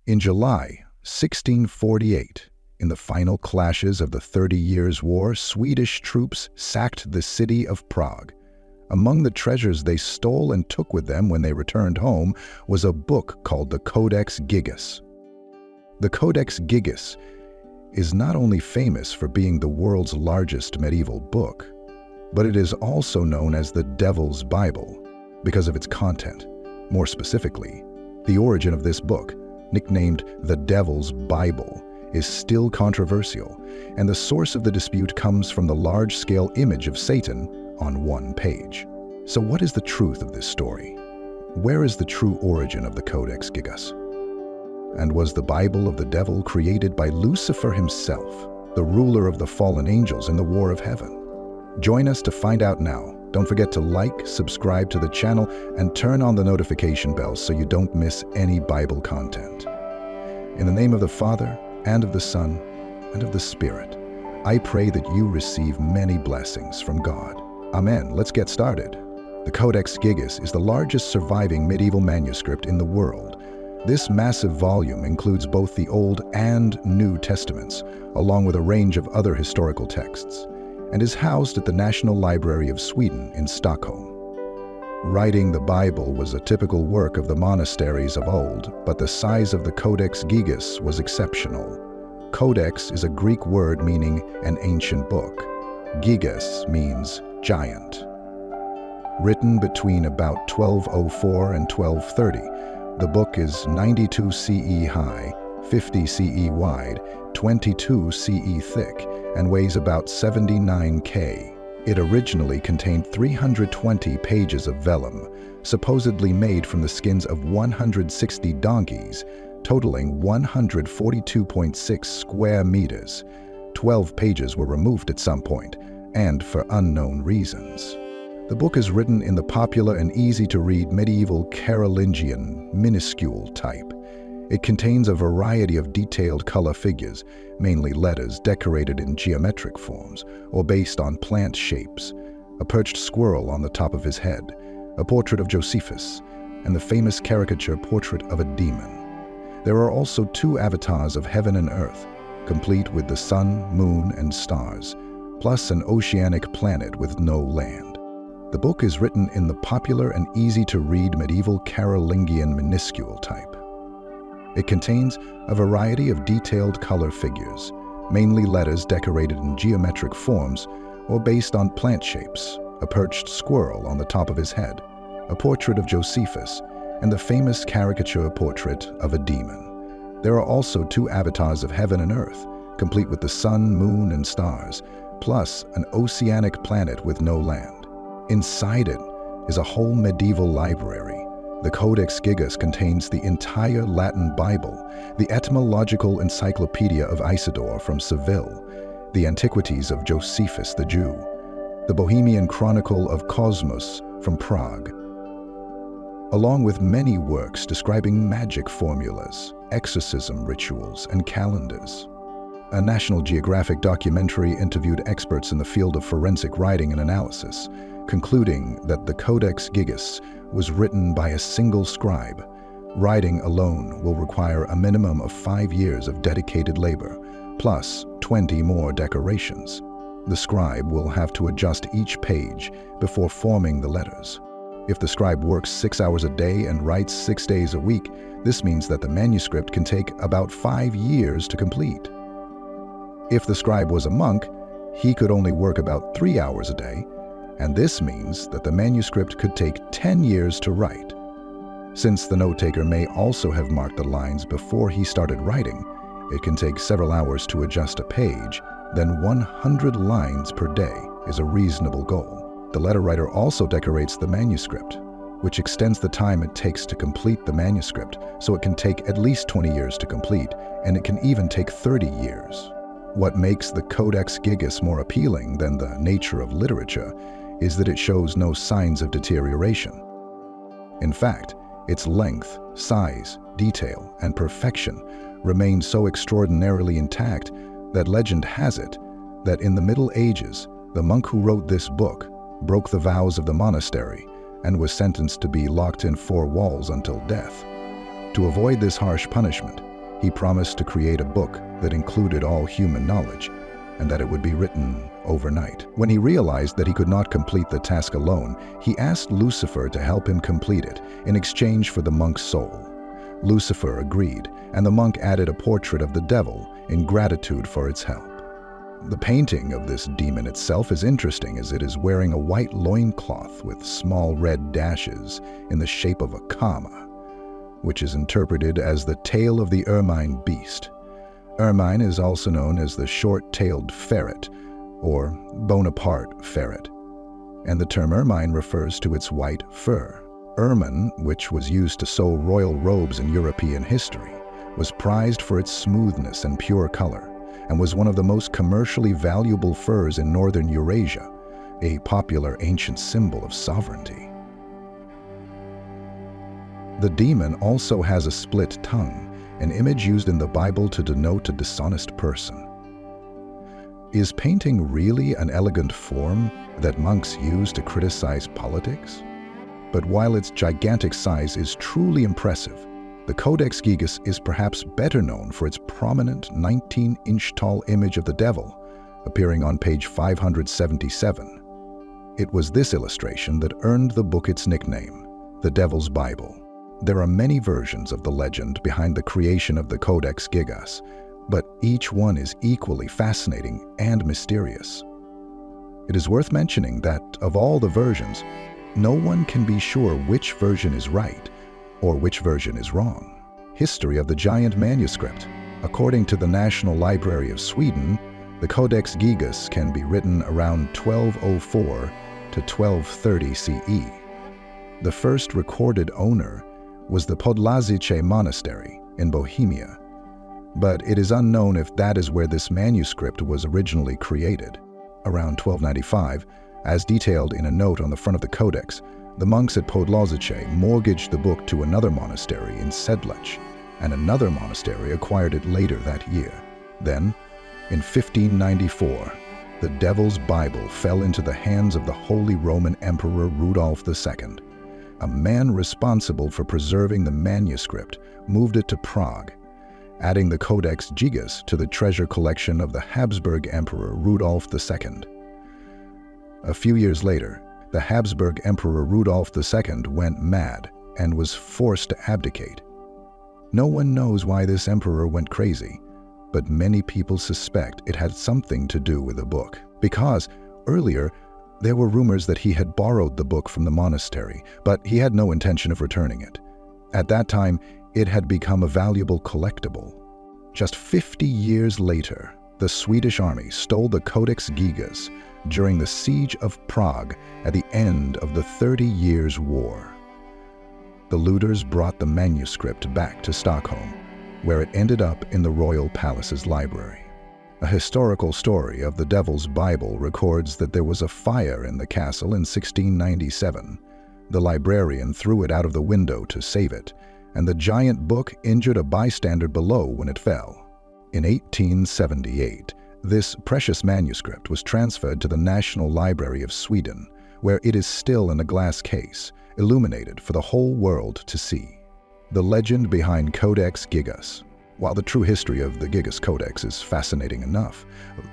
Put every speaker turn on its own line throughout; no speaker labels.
In July 1648, in the final clashes of the 30 Years' War, Swedish troops sacked the city of Prague. Among the treasures they stole and took with them when they returned home was a book called the Codex Gigas. The Codex Gigas is not only famous for being the world's largest medieval book, but it is also known as the Devil's Bible because of its content. More specifically, the origin of this book, nicknamed the Devil's Bible, is still controversial, and the source of the dispute comes from the large-scale image of Satan on one page. So what is the truth of this story? Where is the true origin of the Codex Gigas? And was the Bible of the Devil created by Lucifer himself, the ruler of the fallen angels in the war of heaven? Join us to find out now. Don't forget to like, subscribe to the channel, and turn on the notification bell so you don't miss any Bible content. In the name of the Father, and of the Son, and of the Spirit, I pray that you receive many blessings from God. Amen. Let's get started. The Codex Gigas is the largest surviving medieval manuscript in the world. This massive volume includes both the Old and New Testaments, along with a range of other historical texts, and is housed at the National Library of Sweden in Stockholm. Writing the Bible was a typical work of the monasteries of old, but the size of the Codex Gigas was exceptional. Codex is a Greek word meaning an ancient book. Gigas means giant. Written between about 1204 and 1230, the book is 92 CE high, 50 CE wide, 22 CE thick, and weighs about 79 K. It originally contained 320 pages of vellum, supposedly made from the skins of 160 donkeys, totaling 142.6 square meters. 12 pages were removed at some point, and for unknown reasons. The book is written in the popular and easy-to-read medieval Carolingian minuscule type. It contains a variety of detailed color figures, mainly letters decorated in geometric forms or based on plant shapes, a perched squirrel on the top of his head, a portrait of Josephus, and the famous caricature portrait of a demon. There are also 2 avatars of heaven and earth, complete with the sun, moon, and stars, plus an oceanic planet with no land. The book is written in the popular and easy-to-read medieval Carolingian minuscule type. It contains a variety of detailed color figures, mainly letters decorated in geometric forms or based on plant shapes, a perched squirrel on the top of his head, a portrait of Josephus, and the famous caricature portrait of a demon. There are also 2 avatars of heaven and earth, complete with the sun, moon, and stars, plus an oceanic planet with no land. Inside it is a whole medieval library. The Codex Gigas contains the entire Latin Bible, the etymological encyclopedia of Isidore from Seville, the antiquities of Josephus the Jew, the Bohemian Chronicle of Cosmos from Prague, along with many works describing magic formulas, exorcism rituals, and calendars. A National Geographic documentary interviewed experts in the field of forensic writing and analysis, concluding that the Codex Gigas was written by a single scribe. Writing alone will require a minimum of 5 years of dedicated labor, plus 20 more decorations. The scribe will have to adjust each page before forming the letters. If the scribe works 6 hours a day and writes 6 days a week, this means that the manuscript can take about 5 years to complete. If the scribe was a monk, he could only work about 3 hours a day, and this means that the manuscript could take 10 years to write. Since the note-taker may also have marked the lines before he started writing, it can take several hours to adjust a page, then 100 lines per day is a reasonable goal. The letter writer also decorates the manuscript, which extends the time it takes to complete the manuscript, so it can take at least 20 years to complete, and it can even take 30 years. What makes the Codex Gigas more appealing than the nature of literature is that it shows no signs of deterioration. In fact, its length, size, detail, and perfection remain so extraordinarily intact that legend has it that in the Middle Ages, the monk who wrote this book broke the vows of the monastery and was sentenced to be locked in 4 walls until death. To avoid this harsh punishment, He promised to create a book that included all human knowledge, and that it would be written overnight. When he realized that he could not complete the task alone, he asked Lucifer to help him complete it in exchange for the monk's soul. Lucifer agreed, and the monk added a portrait of the devil in gratitude for its help. The painting of this demon itself is interesting, as it is wearing a white loincloth with small red dashes in the shape of a comma, which is interpreted as the tail of the ermine beast. Ermine is also known as the short-tailed ferret, or Bonaparte ferret, and the term ermine refers to its white fur. Ermine, which was used to sew royal robes in European history, was prized for its smoothness and pure color, and was one of the most commercially valuable furs in northern Eurasia, a popular ancient symbol of sovereignty. The demon also has a split tongue, an image used in the Bible to denote a dishonest person. Is painting really an elegant form that monks use to criticize politics? But while its gigantic size is truly impressive, the Codex Gigas is perhaps better known for its prominent 19-inch tall image of the devil, appearing on page 577. It was this illustration that earned the book its nickname, the Devil's Bible. There are many versions of the legend behind the creation of the Codex Gigas, but each one is equally fascinating and mysterious. It is worth mentioning that, of all the versions, no one can be sure which version is right or which version is wrong. History of the giant manuscript. According to the National Library of Sweden, the Codex Gigas can be written around 1204 to 1230 CE. The first recorded owner was the Podlazice Monastery in Bohemia, but it is unknown if that is where this manuscript was originally created. Around 1295, as detailed in a note on the front of the Codex, the monks at Podlazice mortgaged the book to another monastery in Sedlec, and another monastery acquired it later that year. Then, in 1594, the Devil's Bible fell into the hands of the Holy Roman Emperor Rudolf II. A man responsible for preserving the manuscript moved it to Prague, adding the Codex Gigas to the treasure collection of the Habsburg Emperor Rudolf II. A few years later, the Habsburg Emperor Rudolf II went mad and was forced to abdicate. No one knows why this emperor went crazy, but many people suspect it had something to do with the book, because earlier there were rumors that he had borrowed the book from the monastery, but he had no intention of returning it. At that time, it had become a valuable collectible. Just 50 years later, the Swedish army stole the Codex Gigas during the siege of Prague at the end of the 30 Years' War. The looters brought the manuscript back to Stockholm, where it ended up in the royal palace's library. A historical story of the Devil's Bible records that there was a fire in the castle in 1697. The librarian threw it out of the window to save it, and the giant book injured a bystander below when it fell. In 1878, this precious manuscript was transferred to the National Library of Sweden, where it is still in a glass case, illuminated for the whole world to see. The legend behind Codex Gigas. While the true history of the Gigas Codex is fascinating enough,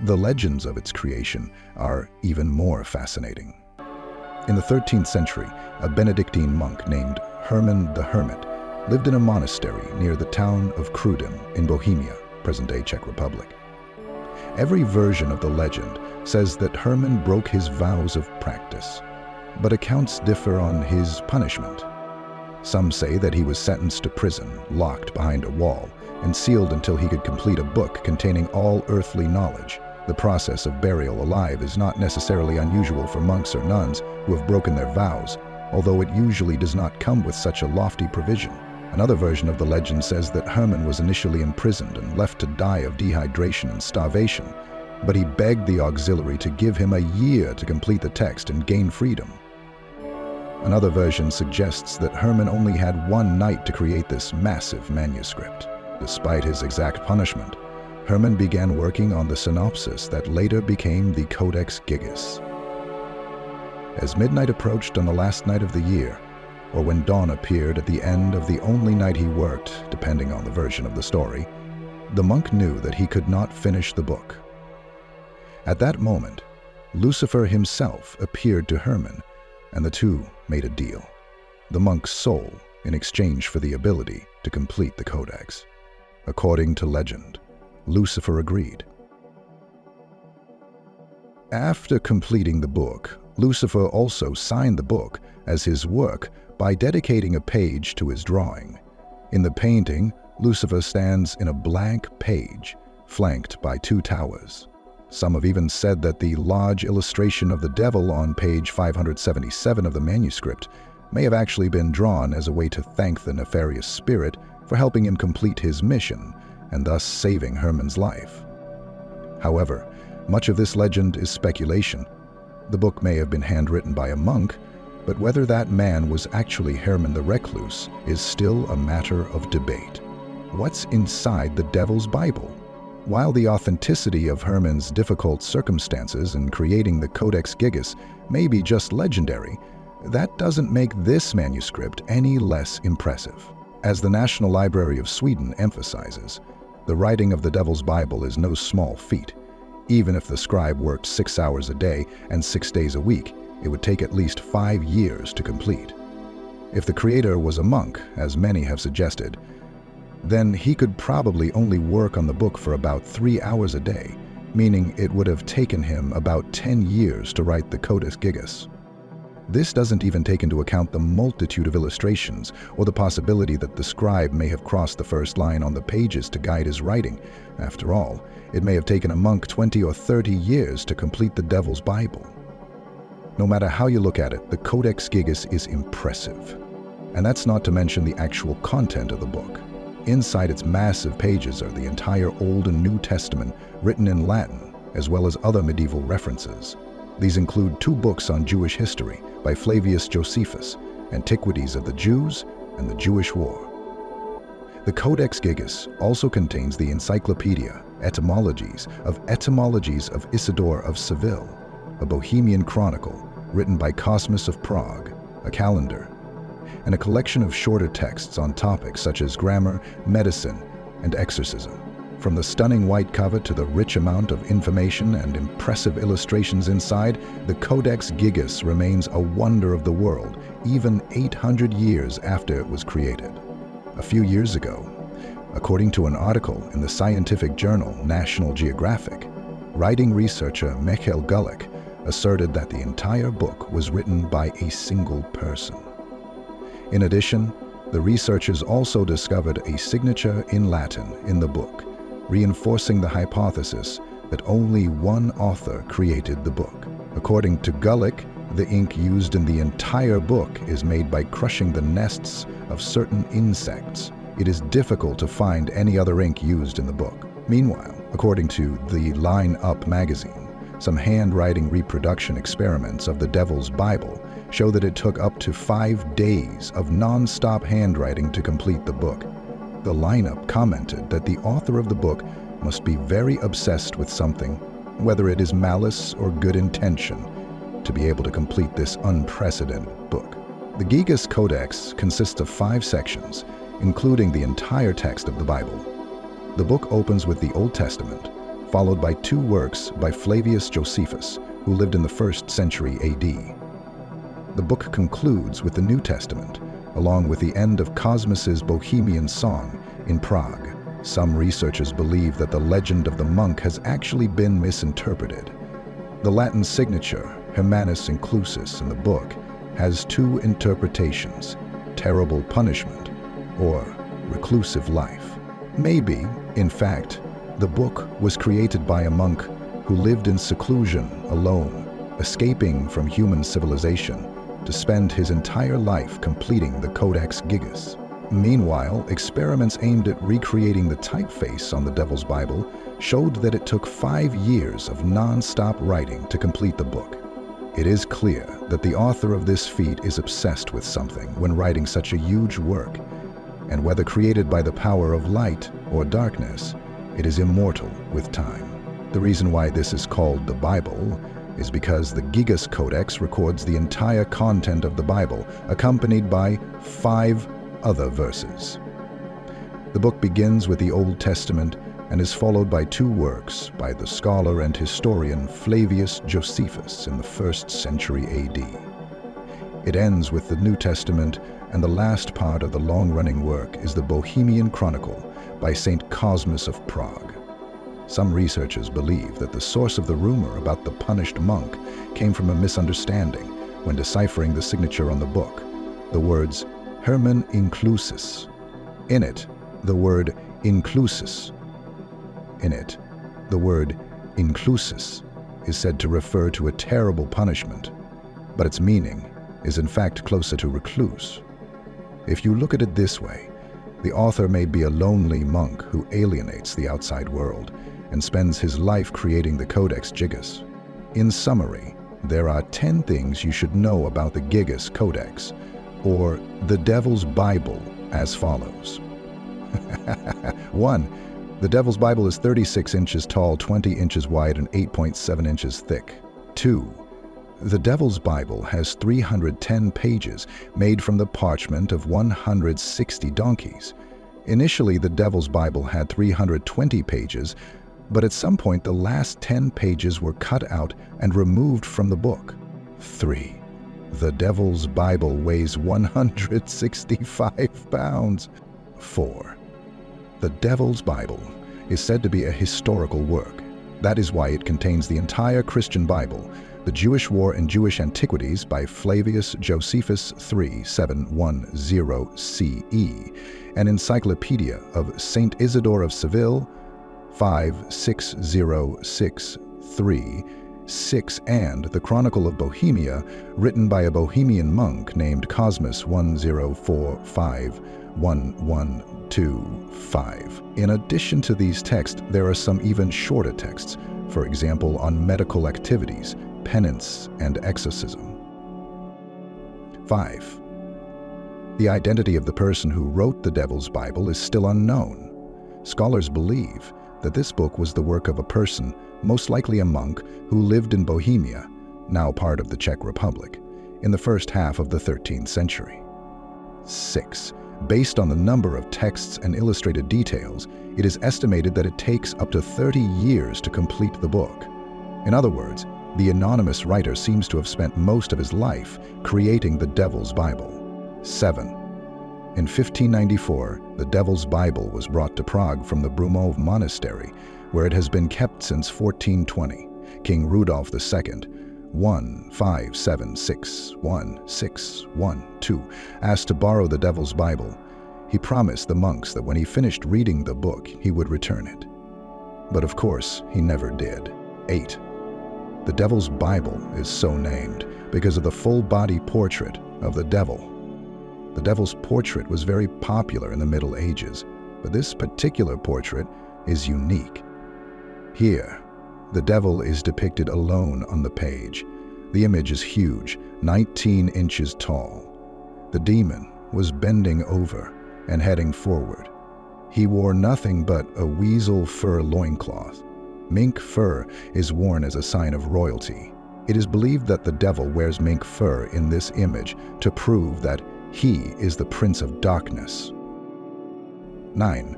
the legends of its creation are even more fascinating. In the 13th century, a Benedictine monk named Herman the Hermit lived in a monastery near the town of Krudym in Bohemia, present-day Czech Republic. Every version of the legend says that Herman broke his vows of practice, but accounts differ on his punishment. Some say that he was sentenced to prison, locked behind a wall, and sealed until he could complete a book containing all earthly knowledge. The process of burial alive is not necessarily unusual for monks or nuns who have broken their vows, although it usually does not come with such a lofty provision. Another version of the legend says that Herman was initially imprisoned and left to die of dehydration and starvation, but he begged the auxiliary to give him a year to complete the text and gain freedom. Another version suggests that Herman only had one night to create this massive manuscript. Despite his exact punishment, Herman began working on the synopsis that later became the Codex Gigas. As midnight approached on the last night of the year, or when dawn appeared at the end of the only night he worked, depending on the version of the story, The monk knew that he could not finish the book. At that moment, Lucifer himself appeared to Hermann, and the two made a deal. The monk's soul in exchange for the ability to complete the Codex. According to legend, Lucifer agreed. After completing the book, Lucifer also signed the book as his work by dedicating a page to his drawing. In the painting, Lucifer stands in a blank page, flanked by two towers. Some have even said that the large illustration of the devil on page 577 of the manuscript may have actually been drawn as a way to thank the nefarious spirit for helping him complete his mission and thus saving Hermann's life. However, much of this legend is speculation. The book may have been handwritten by a monk, but whether that man was actually Hermann the Recluse is still a matter of debate. What's inside the Devil's Bible? While the authenticity of Hermann's difficult circumstances in creating the Codex Gigas may be just legendary, that doesn't make this manuscript any less impressive. As the National Library of Sweden emphasizes, the writing of the Devil's Bible is no small feat. Even if the scribe worked 6 hours a day and 6 days a week, it would take at least 5 years to complete. If the creator was a monk, as many have suggested, then he could probably only work on the book for about 3 hours a day, meaning it would have taken him about 10 years to write the Codex Gigas. This doesn't even take into account the multitude of illustrations or the possibility that the scribe may have crossed the first line on the pages to guide his writing. After all, it may have taken a monk 20 or 30 years to complete the Devil's Bible. No matter how you look at it, the Codex Gigas is impressive. And that's not to mention the actual content of the book. Inside its massive pages are the entire Old and New Testament written in Latin, as well as other medieval references. These include 2 books on Jewish history by Flavius Josephus, Antiquities of the Jews and the Jewish War. The Codex Gigas also contains the Encyclopedia Etymologies of Isidore of Seville, a Bohemian chronicle written by Cosmas of Prague, a calendar, and a collection of shorter texts on topics such as grammar, medicine, and exorcism. From the stunning white cover to the rich amount of information and impressive illustrations inside, the Codex Gigas remains a wonder of the world, even 800 years after it was created. A few years ago, according to an article in the scientific journal National Geographic, writing researcher Michael Gulick asserted that the entire book was written by a single person. In addition, the researchers also discovered a signature in Latin in the book, reinforcing the hypothesis that only one author created the book. According to Gulick, the ink used in the entire book is made by crushing the nests of certain insects. It is difficult to find any other ink used in the book. Meanwhile, according to the Line Up magazine, some handwriting reproduction experiments of the Devil's Bible show that it took up to 5 days of non-stop handwriting to complete the book. The lineup commented that the author of the book must be very obsessed with something, whether it is malice or good intention, to be able to complete this unprecedented book. The Gigas Codex consists of 5 sections, including the entire text of the Bible. The book opens with the Old Testament, followed by 2 works by Flavius Josephus, who lived in the 1st century AD. The book concludes with the New Testament, along with the end of Cosmas's Bohemian song in Prague. Some researchers believe that the legend of the monk has actually been misinterpreted. The Latin signature, Hermannus Inclusus, in the book has 2 interpretations: terrible punishment or reclusive life. Maybe, in fact, the book was created by a monk who lived in seclusion alone, escaping from human civilization, to spend his entire life completing the Codex Gigas. Meanwhile, experiments aimed at recreating the typeface on the Devil's Bible showed that it took 5 years of non-stop writing to complete the book. It is clear that the author of this feat is obsessed with something when writing such a huge work, and whether created by the power of light or darkness, it is immortal with time. The reason why this is called the Bible is because the Gigas Codex records the entire content of the Bible, accompanied by 5 other verses. The book begins with the Old Testament and is followed by two works by the scholar and historian Flavius Josephus in the 1st century AD. It ends with the New Testament, and the last part of the long-running work is the Bohemian Chronicle by Saint Cosmas of Prague. Some researchers believe that the source of the rumor about the punished monk came from a misunderstanding when deciphering the signature on the book, the words Hermen Inclusis. In it, the word inclusus. In it, the word inclusus is said to refer to a terrible punishment, but its meaning is in fact closer to recluse. If you look at it this way, the author may be a lonely monk who alienates the outside world and spends his life creating the Codex Gigas. In summary, there are 10 things you should know about the Gigas Codex, or the Devil's Bible, as follows. 1. The Devil's Bible is 36 inches tall, 20 inches wide, and 8.7 inches thick. 2. The Devil's Bible has 310 pages made from the parchment of 160 donkeys. Initially, the Devil's Bible had 320 pages, but at some point the last 10 pages were cut out and removed from the book. 3. The Devil's Bible weighs 165 pounds. 4. The Devil's Bible is said to be a historical work. That is why it contains the entire Christian Bible, the Jewish War and Jewish Antiquities by Flavius Josephus 3710 CE, an encyclopedia of Saint Isidore of Seville 56063 6, and the Chronicle of Bohemia, written by a Bohemian monk named Cosmas 10451125. In addition to these texts, there are some even shorter texts, for example on medical activities, penance, and exorcism. 5. The identity of the person who wrote the Devil's Bible is still unknown. Scholars believe that this book was the work of a person, most likely a monk, who lived in Bohemia, now part of the Czech Republic, in the first half of the 13th century. 6. Based on the number of texts and illustrated details, it is estimated that it takes up to 30 years to complete the book. In other words, the anonymous writer seems to have spent most of his life creating the Devil's Bible. 7. In 1594, the Devil's Bible was brought to Prague from the Brumov Monastery, where it has been kept since 1420. King Rudolph II, 15761612, asked to borrow the Devil's Bible. He promised the monks that when he finished reading the book, he would return it. But of course, he never did. 8. The Devil's Bible is so named because of the full-body portrait of the devil. The devil's portrait was very popular in the Middle Ages, but this particular portrait is unique. Here, the devil is depicted alone on the page. The image is huge, 19 inches tall. The demon was bending over and heading forward. He wore nothing but a weasel fur loincloth. Mink fur is worn as a sign of royalty. It is believed that the devil wears mink fur in this image to prove that he is the Prince of Darkness. 9.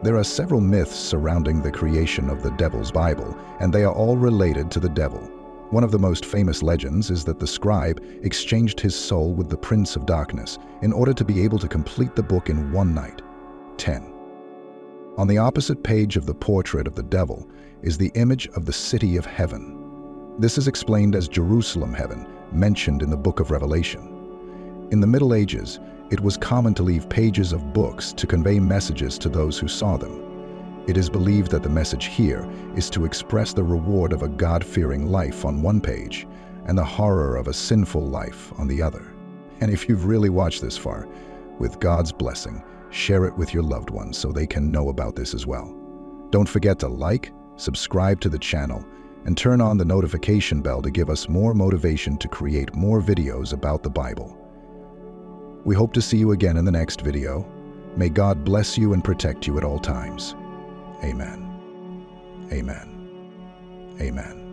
There are several myths surrounding the creation of the Devil's Bible, and they are all related to the devil. One of the most famous legends is that the scribe exchanged his soul with the Prince of Darkness in order to be able to complete the book in one night. 10. On the opposite page of the portrait of the devil is the image of the city of heaven. This is explained as Jerusalem heaven, mentioned in the book of Revelation. In the Middle Ages, it was common to leave pages of books to convey messages to those who saw them. It is believed that the message here is to express the reward of a God-fearing life on one page and the horror of a sinful life on the other. And if you've really watched this far, with God's blessing, share it with your loved ones so they can know about this as well. Don't forget to like, subscribe to the channel, and turn on the notification bell to give us more motivation to create more videos about the Bible. We hope to see you again in the next video. May God bless you and protect you at all times. Amen. Amen. Amen.